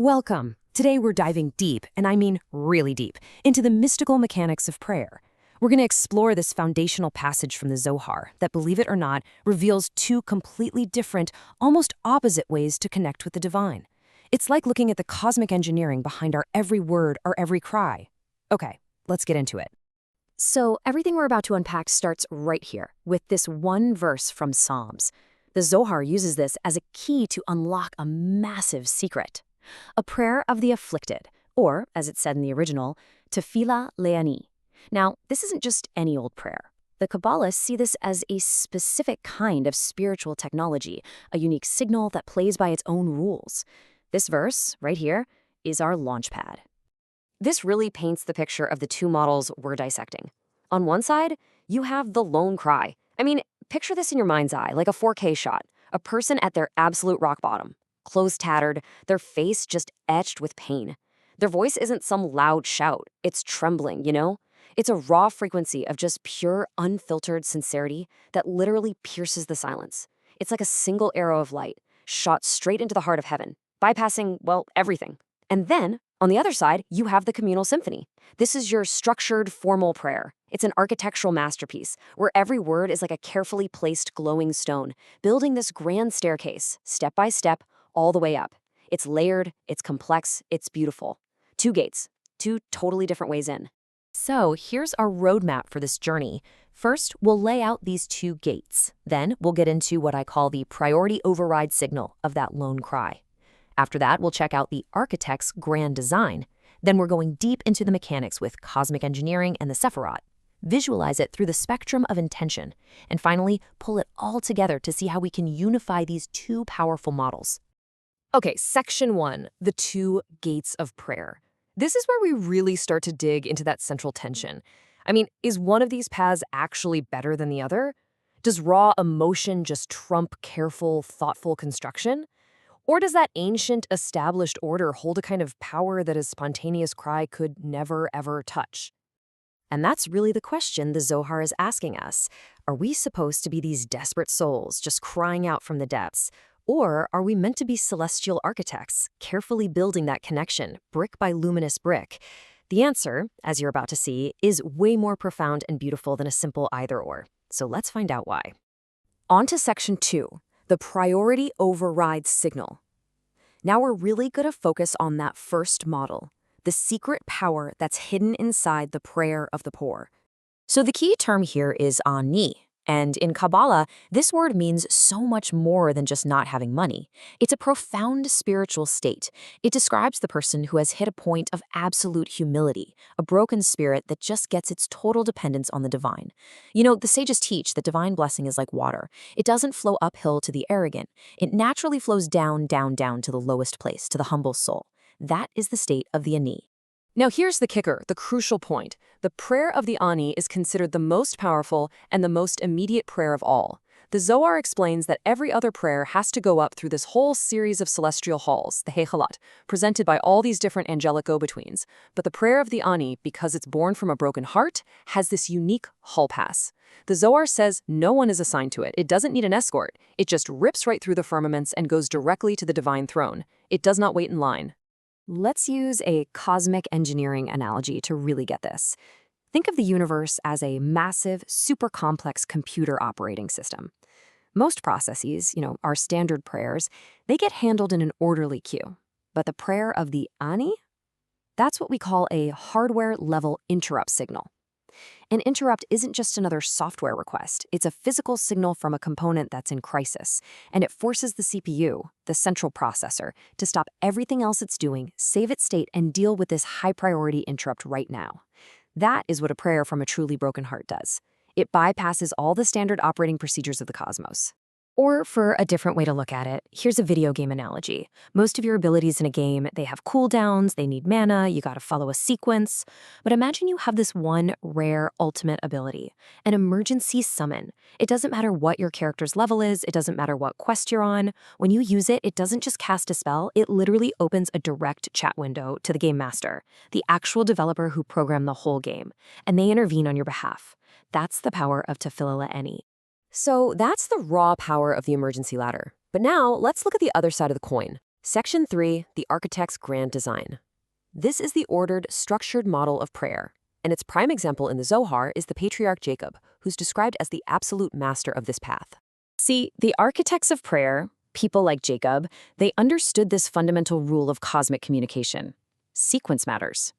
Welcome. Today we're diving deep, and I mean really deep, into the mystical mechanics of prayer. We're going to explore this foundational passage from the Zohar that, believe it or not, reveals two completely different, almost opposite ways to connect with the divine. It's like looking at the cosmic engineering behind our every word or every cry. Okay, let's get into it. So everything we're about to unpack starts right here, with this one verse from Psalms. The Zohar uses this as a key to unlock a massive secret. A prayer of the afflicted, or, as it's said in the original, Tefillah le'ani. Now, this isn't just any old prayer. The Kabbalists see this as a specific kind of spiritual technology, a unique signal that plays by its own rules. This verse, right here, is our launchpad. This really paints the picture of the two models we're dissecting. On one side, you have the lone cry. I mean, picture this in your mind's eye, like a 4K shot. A person at their absolute rock bottom. Clothes tattered, their face just etched with pain. Their voice isn't some loud shout, it's trembling, you know? It's a raw frequency of just pure, unfiltered sincerity that literally pierces the silence. It's like a single arrow of light, shot straight into the heart of heaven, bypassing, well, everything. And then, on the other side, you have the communal symphony. This is your structured, formal prayer. It's an architectural masterpiece, where every word is like a carefully placed glowing stone, building this grand staircase, step by step, all the way up. It's layered, it's complex, it's beautiful. Two gates, two totally different ways in. So here's our roadmap for this journey. First, we'll lay out these two gates. Then we'll get into what I call the priority override signal of that lone cry. After that, we'll check out the architect's grand design. Then we're going deep into the mechanics with cosmic engineering and the Sephirot. Visualize it through the spectrum of intention. And finally, pull it all together to see how we can unify these two powerful models. Okay, section 1, the two gates of prayer. This is where we really start to dig into that central tension. I mean, is one of these paths actually better than the other? Does raw emotion just trump careful, thoughtful construction? Or does that ancient, established order hold a kind of power that a spontaneous cry could never, ever touch? And that's really the question the Zohar is asking us. Are we supposed to be these desperate souls just crying out from the depths? Or are we meant to be celestial architects, carefully building that connection, brick by luminous brick? The answer, as you're about to see, is way more profound and beautiful than a simple either-or. So let's find out why. On to section 2, the priority override signal. Now we're really going to focus on that first model, the secret power that's hidden inside the prayer of the poor. So the key term here is ani. And in Kabalah, this word means so much more than just not having money. It's a profound spiritual state. It describes the person who has hit a point of absolute humility, a broken spirit that just gets its total dependence on the divine. You know, the sages teach that divine blessing is like water. It doesn't flow uphill to the arrogant. It naturally flows down, down, down to the lowest place, to the humble soul. That is the state of the ani. Now here's the kicker, the crucial point. The prayer of the Ani is considered the most powerful and the most immediate prayer of all. The Zohar explains that every other prayer has to go up through this whole series of celestial halls, the Heichalat, presented by all these different angelic go-betweens. But the prayer of the Ani, because it's born from a broken heart, has this unique hall pass. The Zohar says no one is assigned to it. It doesn't need an escort. It just rips right through the firmaments and goes directly to the divine throne. It does not wait in line. Let's use a cosmic engineering analogy to really get this. Think of the universe as a massive, super complex computer operating system. Most processes, our standard prayers, they get handled in an orderly queue. But the prayer of the Ani? That's what we call a hardware-level interrupt signal. An interrupt isn't just another software request. It's a physical signal from a component that's in crisis, and it forces the CPU, the central processor, to stop everything else it's doing, save its state, and deal with this high-priority interrupt right now. That is what a prayer from a truly broken heart does. It bypasses all the standard operating procedures of the cosmos. Or, for a different way to look at it, here's a video game analogy. Most of your abilities in a game, they have cooldowns, they need mana, you gotta follow a sequence. But imagine you have this one rare ultimate ability, an emergency summon. It doesn't matter what your character's level is, it doesn't matter what quest you're on. When you use it, it doesn't just cast a spell, it literally opens a direct chat window to the game master, the actual developer who programmed the whole game, and they intervene on your behalf. That's the power of Tefillah le'ani. So that's the raw power of the emergency ladder. But now let's look at the other side of the coin. Section 3, the architect's grand design. This is the ordered, structured model of prayer, and its prime example in the Zohar is the patriarch Jacob, who's described as the absolute master of this path. See, the architects of prayer, people like Jacob, they understood this fundamental rule of cosmic communication. Sequence matters.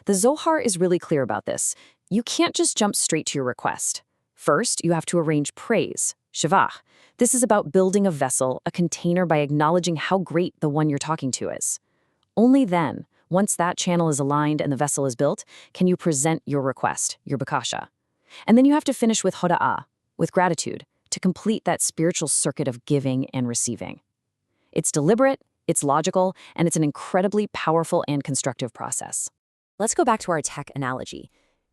The Zohar is really clear about this. You can't just jump straight to your request. First, you have to arrange praise, shavach. This is about building a vessel, a container, by acknowledging how great the one you're talking to is. Only then, once that channel is aligned and the vessel is built, can you present your request, your bakasha. And then you have to finish with hoda'ah, with gratitude, to complete that spiritual circuit of giving and receiving. It's deliberate, it's logical, and it's an incredibly powerful and constructive process. Let's go back to our tech analogy.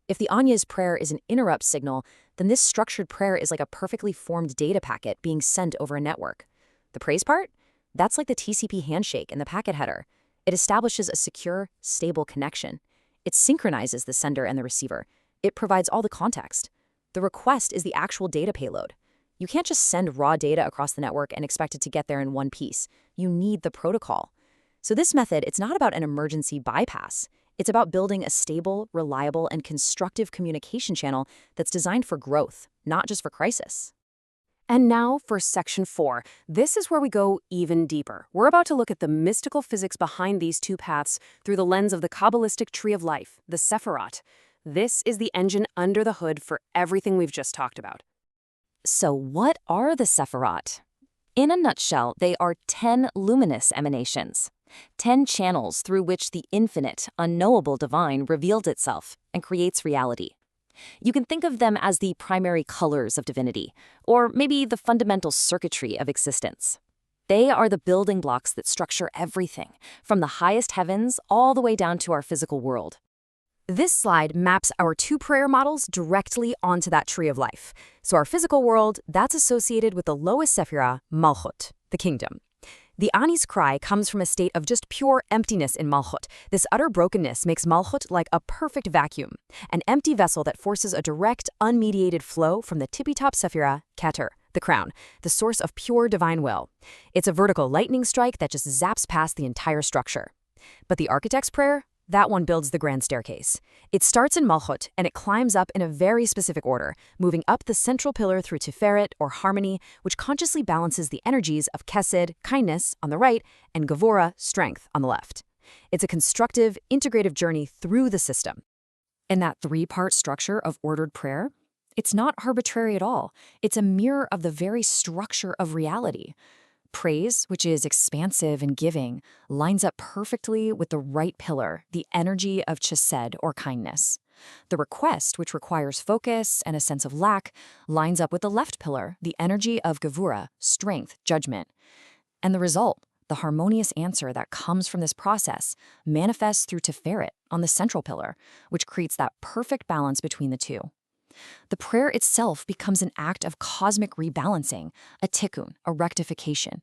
If the Anya's prayer is an interrupt signal, then this structured prayer is like a perfectly formed data packet being sent over a network. The praise part? That's like the TCP handshake in the packet header. It establishes a secure, stable connection. It synchronizes the sender and the receiver. It provides all the context. The request is the actual data payload. You can't just send raw data across the network and expect it to get there in one piece. You need the protocol. So this method, it's not about an emergency bypass. It's about building a stable, reliable, and constructive communication channel that's designed for growth, not just for crisis. And now for Section 4. This is where we go even deeper. We're about to look at the mystical physics behind these two paths through the lens of the Kabbalistic tree of life, the Sephirot. This is the engine under the hood for everything we've just talked about. So what are the Sephirot? In a nutshell, they are 10 luminous emanations. 10 channels through which the infinite, unknowable divine revealed itself and creates reality. You can think of them as the primary colors of divinity, or maybe the fundamental circuitry of existence. They are the building blocks that structure everything, from the highest heavens all the way down to our physical world. This slide maps our two prayer models directly onto that tree of life. So our physical world, that's associated with the lowest Sephirah, Malchut, the kingdom. The Ani's cry comes from a state of just pure emptiness in Malchut. This utter brokenness makes Malchut like a perfect vacuum, an empty vessel that forces a direct, unmediated flow from the tippy-top Sephirah, Keter, the crown, the source of pure divine will. It's a vertical lightning strike that just zaps past the entire structure. But the architect's prayer? That one builds the grand staircase. It starts in Malchut, and it climbs up in a very specific order, moving up the central pillar through Sephirot, or harmony, which consciously balances the energies of Chesed, kindness, on the right, and Gevurah, strength, on the left. It's a constructive, integrative journey through the system. And that three-part structure of ordered prayer? It's not arbitrary at all. It's a mirror of the very structure of reality. Praise, which is expansive and giving, lines up perfectly with the right pillar, the energy of chesed, or kindness. The request, which requires focus and a sense of lack, lines up with the left pillar, the energy of gevurah, strength, judgment. And the result, the harmonious answer that comes from this process, manifests through Sephirot on the central pillar, which creates that perfect balance between the two. The prayer itself becomes an act of cosmic rebalancing, a tikkun, a rectification.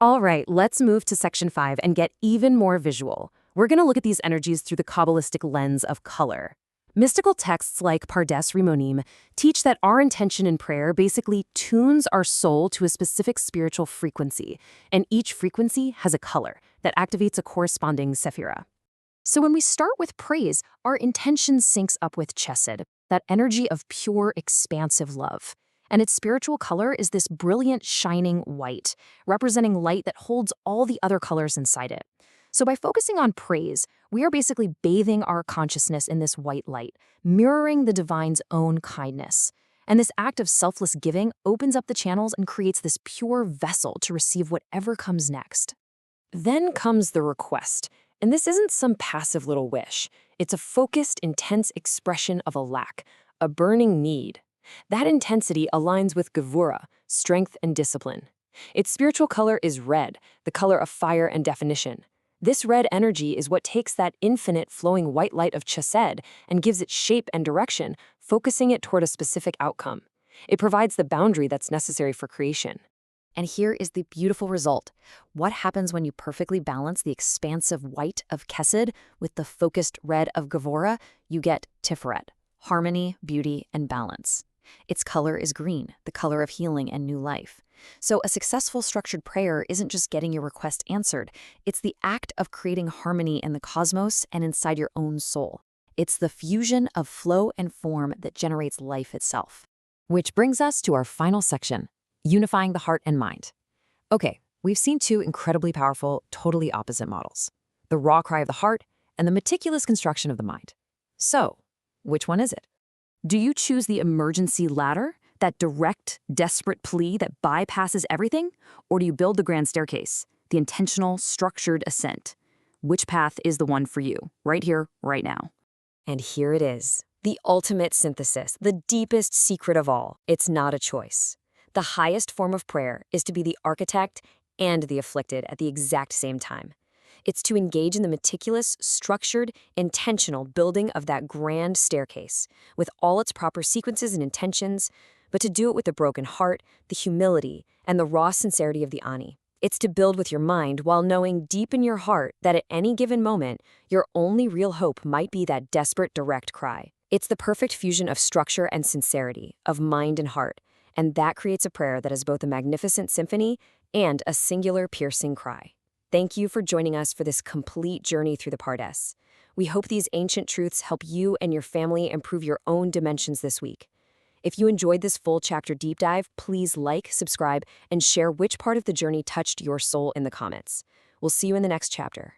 All right, let's move to Section 5 and get even more visual. We're going to look at these energies through the Kabbalistic lens of color. Mystical texts like Pardes Rimonim teach that our intention in prayer basically tunes our soul to a specific spiritual frequency, and each frequency has a color that activates a corresponding Sephirah. So when we start with praise, our intention syncs up with chesed, that energy of pure, expansive love. And its spiritual color is this brilliant, shining white, representing light that holds all the other colors inside it. So by focusing on praise, we are basically bathing our consciousness in this white light, mirroring the divine's own kindness. And this act of selfless giving opens up the channels and creates this pure vessel to receive whatever comes next. Then comes the request. And this isn't some passive little wish. It's a focused, intense expression of a lack, a burning need. That intensity aligns with Gevurah, strength and discipline. Its spiritual color is red, the color of fire and definition. This red energy is what takes that infinite flowing white light of chesed and gives it shape and direction, focusing it toward a specific outcome. It provides the boundary that's necessary for creation. And here is the beautiful result. What happens when you perfectly balance the expansive white of Chesed with the focused red of Gevurah? You get Tiferet, harmony, beauty, and balance. Its color is green, the color of healing and new life. So a successful structured prayer isn't just getting your request answered. It's the act of creating harmony in the cosmos and inside your own soul. It's the fusion of flow and form that generates life itself. Which brings us to our final section, unifying the heart and mind. Okay, we've seen two incredibly powerful, totally opposite models. The raw cry of the heart and the meticulous construction of the mind. So, which one is it? Do you choose the emergency ladder, that direct, desperate plea that bypasses everything? Or do you build the grand staircase, the intentional, structured ascent? Which path is the one for you, right here, right now? And here it is, the ultimate synthesis, the deepest secret of all. It's not a choice. The highest form of prayer is to be the architect and the afflicted at the exact same time. It's to engage in the meticulous, structured, intentional building of that grand staircase, with all its proper sequences and intentions, but to do it with the broken heart, the humility, and the raw sincerity of the Ani. It's to build with your mind while knowing deep in your heart that at any given moment, your only real hope might be that desperate, direct cry. It's the perfect fusion of structure and sincerity, of mind and heart, and that creates a prayer that is both a magnificent symphony and a singular, piercing cry. Thank you for joining us for this complete journey through the Pardes. We hope these ancient truths help you and your family improve your own dimensions this week. If you enjoyed this full chapter deep dive, please like, subscribe, and share which part of the journey touched your soul in the comments. We'll see you in the next chapter.